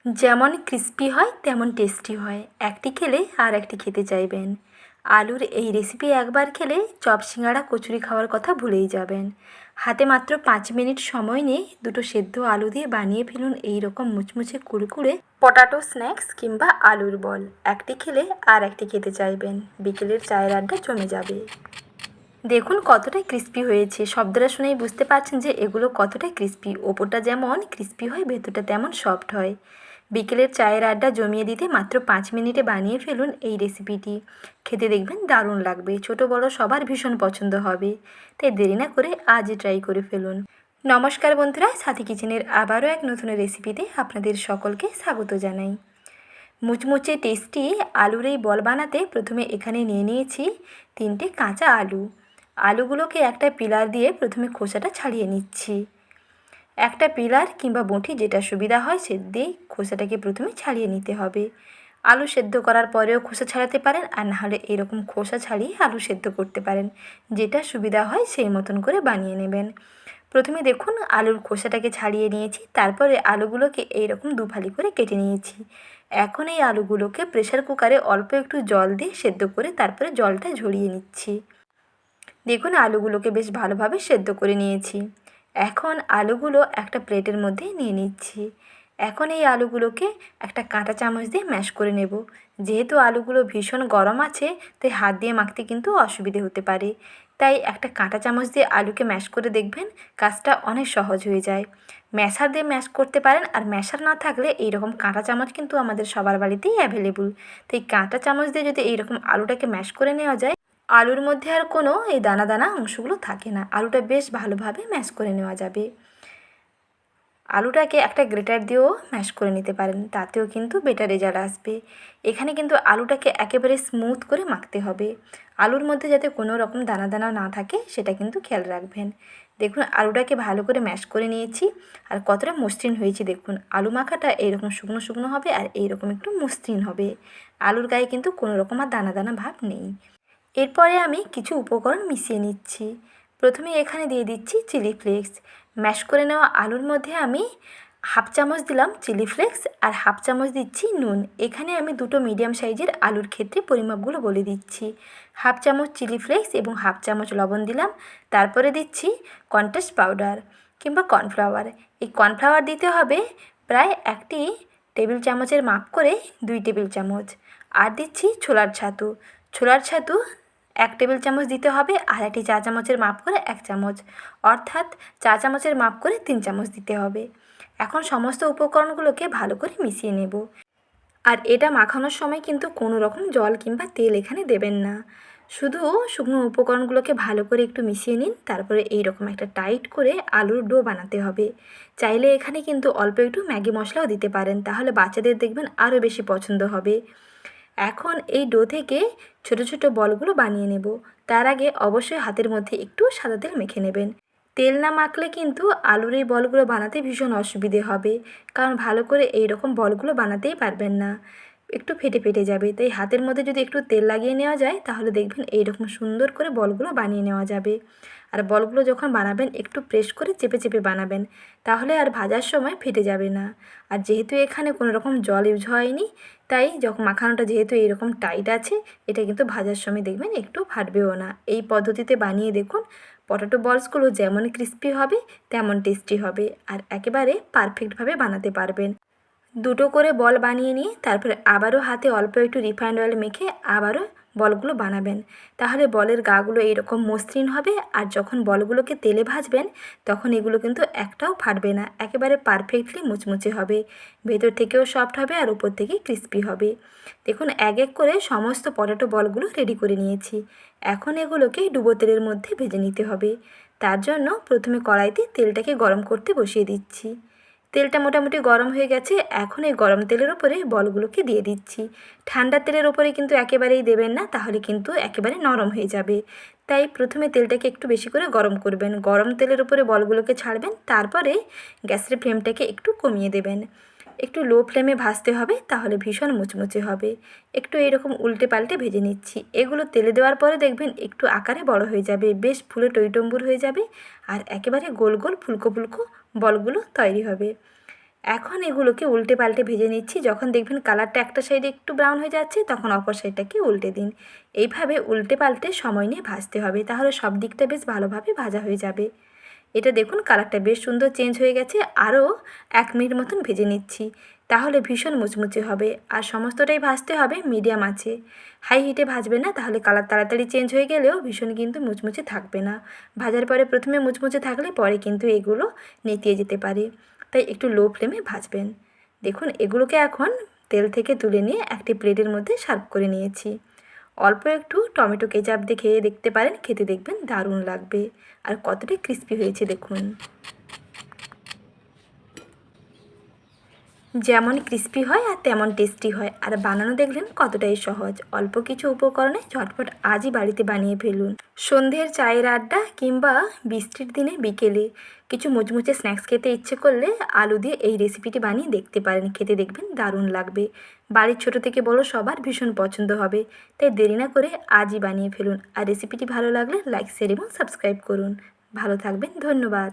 যেমন ক্রিস্পি হয় তেমন টেস্টি হয়, একটি খেলে আর একটি খেতে চাইবেন। আলুর এই রেসিপি একবার খেলে চপ সিঙ্গাড়া কচুরি খাওয়ার কথা ভুলেই যাবেন। হাতে মাত্র 5 মিনিট সময় নিয়ে দুটো সেদ্ধ আলু দিয়ে বানিয়ে ফেলুন এই রকম মুচমুচে কুড়কুড়ে পটাটো স্ন্যাক্স কিংবা আলুর বল। একটি খেলে আর একটি খেতে চাইবেন, বিকেলের চায়ের আড্ডা জমে যাবে। দেখুন কতটা ক্রিস্পি হয়েছে, শব্দটা শুনেই বুঝতে পারছেন যে এগুলো কতটা ক্রিস্পি। ওপরটা যেমন ক্রিস্পি হয় ভেতরটা তেমন সফট হয়। বিকেলের চায়ের আড্ডা জমিয়ে দিতে মাত্র 5 মিনিটে বানিয়ে ফেলুন এই রেসিপিটি। খেতে দেখবেন দারুণ লাগবে, ছোট বড় সবার ভীষণ পছন্দ হবে। তাই দেরি না করে আজই ট্রাই করে ফেলুন। নমস্কার বন্ধুরা, সাথী কিচেনের আবারও এক নতুন রেসিপিতে আপনাদের সকলকে স্বাগত জানাই। মুচমুচে টেস্টি আলুর এই বল বানাতে প্রথমে এখানে নিয়ে নিয়েছি 3টে কাঁচা আলু। আলুগুলোকে একটা পিলার দিয়ে প্রথমে খোসাটা ছাড়িয়ে নিচ্ছি। একটা পিলার কিংবা বঁটি যেটা সুবিধা হয় সে দিয়েই খোসাটাকে প্রথমে ছাড়িয়ে নিতে হবে। আলু সেদ্ধ করার পরেও খোসা ছাড়াতে পারেন, আর নাহলে এরকম খোসা ছাড়িয়ে আলু সেদ্ধ করতে পারেন। যেটা সুবিধা হয় সেই মতন করে বানিয়ে নেবেন। প্রথমে দেখুন আলুর খোসাটাকে ছাড়িয়ে নিয়েছি, তারপরে আলুগুলোকে এইরকম দুফালি করে কেটে নিয়েছি। এখন এই আলুগুলোকে প্রেসার কুকারে অল্প একটু জল দিয়ে সেদ্ধ করে তারপরে জলটা ঝরিয়ে নিচ্ছি। দেখুন আলুগুলোকে বেশ ভালোভাবে সেদ্ধ করে নিয়েছি। এখন আলুগুলো একটা প্লেটের মধ্যে নিয়ে নিচ্ছি। এখন এই আলুগুলোকে একটা কাঁটা চামচ দিয়ে ম্যাশ করে নেব। যেহেতু আলুগুলো ভীষণ গরম আছে তাই হাত দিয়ে মাখতে কিন্তু অসুবিধে হতে পারে। তাই একটা কাঁটা চামচ দিয়ে আলুকে ম্যাশ করে দেখবেন কাজটা অনেক সহজ হয়ে যায়। ম্যাশার দিয়ে ম্যাশ করতে পারেন, আর ম্যাশার না থাকলে এইরকম কাঁটা চামচ কিন্তু আমাদের সবার বাড়িতেই অ্যাভেলেবল। তাই কাঁটা চামচ দিয়ে যদি এইরকম আলুটাকে ম্যাশ করে নেওয়া যায়, আলুর মধ্যে আর কোনো এই দানা দানা অংশগুলো থাকে না, আলুটা বেশ ভালোভাবে ম্যাশ করে নেওয়া যাবে। আলুটাকে একটা গ্রেটার দিয়েও ম্যাশ করে নিতে পারেন, তাতেও কিন্তু বেটার রেজাল্ট আসবে। এখানে কিন্তু আলুটাকে একেবারে স্মুথ করে মাখতে হবে। আলুর মধ্যে যাতে কোনো রকম দানা দানা না থাকে সেটা কিন্তু খেয়াল রাখবেন। দেখুন আলুটাকে ভালো করে ম্যাশ করে নিয়েছি, আর কতটা মসৃণ হয়েছে দেখুন। আলু মাখাটা এইরকম শুকনো শুকনো হবে আর এইরকম একটু মসৃণ হবে। আলুর গায়ে কিন্তু কোনো রকম আর দানা দানা ভাব নেই। এরপরে আমি কিছু উপকরণ মিশিয়ে নিচ্ছি। প্রথমে এখানে দিয়ে দিচ্ছি চিলি ফ্লেক্স। ম্যাশ করে নেওয়া আলুর মধ্যে আমি হাফ চামচ দিলাম চিলি ফ্লেক্স, আর হাফ চামচ দিচ্ছি নুন। এখানে আমি দুটো মিডিয়াম সাইজের আলুর ক্ষেত্রে পরিমাপগুলো বলে দিচ্ছি। হাফ চামচ চিলি ফ্লেক্স এবং হাফ চামচ লবণ দিলাম। তারপরে দিচ্ছি কর্নফ্লেক্স পাউডার কিংবা কর্নফ্লাওয়ার। এই কর্নফ্লাওয়ার দিতে হবে প্রায় 1 টেবিল চামচের মাপ করে 2 টেবিল চামচ। আর দিচ্ছি ছোলার ছাতু। ছোলার ছাতু 1 টেবিল চামচ দিতে হবে, আর 1 চা চামচের মাপ করে 1 চামচ, অর্থাৎ চা চামচের মাপ করে 3 চামচ দিতে হবে। এখন সমস্ত উপকরণগুলোকে ভালো করে মিশিয়ে নেব। আর এটা মাখানোর সময় কিন্তু কোনো রকম জল কিংবা তেল এখানে দেবেন না। শুধু শুকনো উপকরণগুলোকে ভালো করে একটু মিশিয়ে নিন, তারপরে এইরকম একটা টাইট করে আলুর ডো বানাতে হবে। চাইলে এখানে কিন্তু অল্প একটু ম্যাগি মশলাও দিতে পারেন, তাহলে বাচ্চাদের দেখবেন আরও বেশি পছন্দ হবে। এখন এই ডো থেকে ছোট ছোট বলগুলো বানিয়ে নেব। তার আগে অবশ্যই হাতের মধ্যে একটু সাদা তেল মেখে নেবেন। তেল না মাখলে কিন্তু আলুর এই বলগুলো বানাতে ভীষণ অসুবিধে হবে, কারণ ভালো করে এই রকম বলগুলো বানাতেই পারবেন না, একটু ফেটে ফেটে যাবে। তাই হাতের মধ্যে যদি একটু তেল লাগিয়ে নেওয়া যায় তাহলে দেখবেন এইরকম সুন্দর করে বলগুলো বানিয়ে নেওয়া যাবে। আর বলগুলো যখন বানাবেন একটু প্রেস করে চেপে চেপে বানাবেন, তাহলে আর ভাজার সময় ফেটে যাবে না। আর যেহেতু এখানে কোনো রকম জল ইউজ হয়নি, তাই যখন মাখানোটা যেহেতু এইরকম টাইট আছে, এটা কিন্তু ভাজার সময় দেখবেন একটু ফাটবেও না। এই পদ্ধতিতে বানিয়ে দেখুন, পটেটো বলসগুলো যেমন ক্রিস্পি হবে তেমন টেস্টি হবে, আর একেবারে পারফেক্টভাবে বানাতে পারবেন। দুটো করে বল বানিয়ে নিয়ে তারপরে আবারও হাতে অল্প একটু রিফাইন্ড অয়েল মেখে আবারও বলগুলো বানাবেন। তাহলে বলের গাগুলো এরকম মসৃণ হবে, আর যখন বলগুলোকে তেলে ভাজবেন তখন এগুলো কিন্তু একটাও ফাটবে না, একেবারে পারফেক্টলি মুচমুচে হবে। ভেতর থেকেও সফট হবে আর উপর থেকে ক্রিস্পি হবে। দেখুন এক এক করে সমস্ত পটেটো বলগুলো রেডি করে নিয়েছি। এখন এগুলোকে ডুবো তেলের মধ্যে ভেজে নিতে হবে। তার জন্য প্রথমে কড়াইতে তেলটাকে গরম করতে বসিয়ে দিচ্ছি। তেলটা মোটামুটি গরম হয়ে গেছে। এখন এই গরম তেলের ওপরে বলগুলোকে দিয়ে দিচ্ছি। ঠান্ডা তেলের ওপরে কিন্তু একেবারেই দেবেন না, তাহলে কিন্তু একেবারে নরম হয়ে যাবে। তাই প্রথমে তেলটাকে একটু বেশি করে গরম করবেন, গরম তেলের ওপরে বলগুলোকে ছাড়বেন, তারপরে গ্যাসের ফ্লেমটাকে একটু কমিয়ে দেবেন। একটু লো ফ্লেমে ভাজতে হবে, তাহলে ভীষণ মুচমুচে হবে। একটু এরকম উল্টে পাল্টে ভেজে নিচ্ছি। এগুলো তেলে দেওয়ার পরে দেখবেন একটু আকারে বড় হয়ে যাবে, বেশ ফুলে টইটম্বুর হয়ে যাবে, আর একেবারে গোল গোল ফুলকো ফুলকো বলগুলো তৈরি হবে। এখন এগুলোকে উল্টে পাল্টে ভেজে নিচ্ছি। যখন দেখবেন কালারটা একটা সাইডে একটু ব্রাউন হয়ে যাচ্ছে তখন অপর সাইডটাকে উল্টে দিন। এইভাবে উল্টে পাল্টে সময় নিয়ে ভাজতে হবে, তাহলে সব দিকটা বেশ ভালোভাবে ভাজা হয়ে যাবে। এটা দেখুন কালারটা বেশ সুন্দর চেঞ্জ হয়ে গেছে। আরও 1 মিনিট মতন ভেজে নিচ্ছি, তাহলে ভীষণ মুচমুচে হবে। আর সমস্তটাই ভাজতে হবে মিডিয়াম আঁচে, হাই হিটে ভাজবে না, তাহলে কালার তাড়াতাড়ি চেঞ্জ হয়ে গেলেও ভীষণ কিন্তু মুচমুচে থাকবে না। ভাজার পরে প্রথমে মুচমুচে থাকলে পরে কিন্তু এগুলো নেতিয়ে যেতে পারে, তাই একটু লো ফ্লেমে ভাজবেন। দেখুন এগুলোকে এখন তেল থেকে তুলে নিয়ে একটি প্লেটের মধ্যে সার্ভ করে নিয়েছি। অল্প একটু টমেটো কেচাপ দিয়ে খেয়ে দেখতে পারেন, খেতে দেখবেন দারুণ লাগবে। আর কতটা ক্রিস্পি হয়েছে দেখুন। যেমন ক্রিস্পি হয় আর তেমন টেস্টি হয়, আর বানানো দেখলেন কতটাই সহজ। অল্প কিছু উপকরণে ঝটপট আজই বাড়িতে বানিয়ে ফেলুন। সন্ধ্যের চায়ের আড্ডা কিংবা বৃষ্টির দিনে বিকেলে কিছু মুচমুচে স্ন্যাক্স খেতে ইচ্ছে করলে আলু দিয়ে এই রেসিপিটি বানিয়ে দেখতে পারেন, খেতে দেখবেন দারুণ লাগবে। বাড়ির ছোট থেকে বড় সবার ভীষণ পছন্দ হবে, তাই দেরি না করে আজই বানিয়ে ফেলুন। আর রেসিপিটি ভালো লাগলে লাইক, শেয়ার এবং সাবস্ক্রাইব করুন। ভালো থাকবেন, ধন্যবাদ।